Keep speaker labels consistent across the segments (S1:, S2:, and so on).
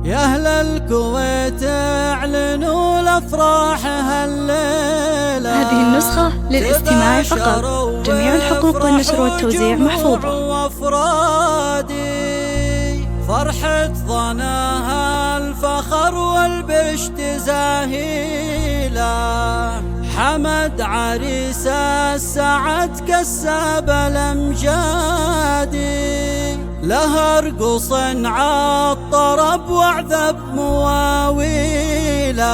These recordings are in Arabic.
S1: يا أهل الكويت اعلنوا الأفراح هالليلة.
S2: هذه النسخة للاستماع فقط، جميع الحقوق والنشر والتوزيع محفوظة.
S1: فرحة ظناها الفخر والبشت زاهيلة، حمد عريس السعد كساب الأمجادي، له رقص عالطرب وعذب مواويله.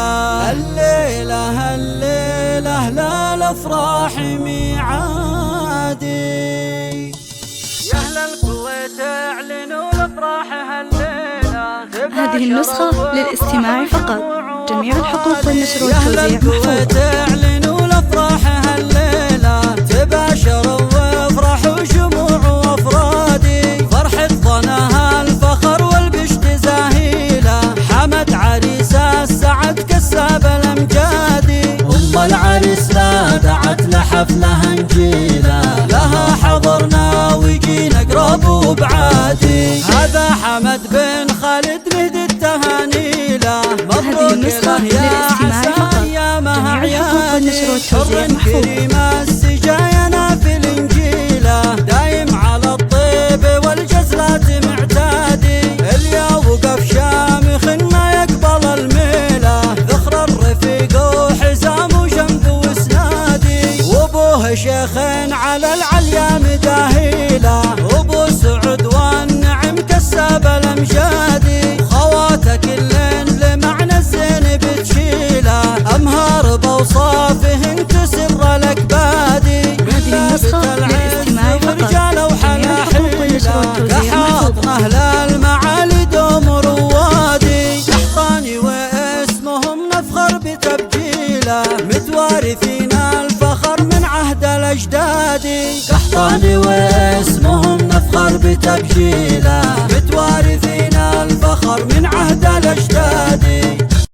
S1: الليلة الليلة للأفراح ميعادي، يا أهل الكويت اعلنوا الأفراح هالليلة.
S2: هذه النسخة للاستماع فقط، جميع الحقوق والنشر والتوزيع محفوظة.
S1: اعلنوا الأفراح هالليلة، تباشروا وافرحوا جموع وافرادي، فرحة ظناها الفخر والبشت زاهيلة، حمد عريس السعد كساب الأمجادي، أم العريس لا دعت لحفلها نجيلة، لها حضرنا ويجينا قرب وبعادي. هذا حمد بن خالد نهدي التهانيله، مبروك له يا حسن يا مها عيادي، حر كريم السجايا في الانجيله، دايم على الطيب والجزلات معتادي، اليا وقف شامخ ما يقبل الميله، ذخر الرفيق وحزام وجنب وسنادي، وابوه شيخ على العليا مداهيله، ابو سعود والنعم كساب الامجادي، خواتك كلن لمعنى الزين بتشيله، امهار باوصافهن تسر لك بادي، من لابت العز ورجاله وحلاحيله، كحاضن اهل المعالي دوم روادي، قحطاني واسمهم نفخر بتبجيله، متوارثين الفخر من عهد الاجداد، قحطاني واسمهم نفخر بتبجيله، متوارثين الفخر من عهد الاجداد.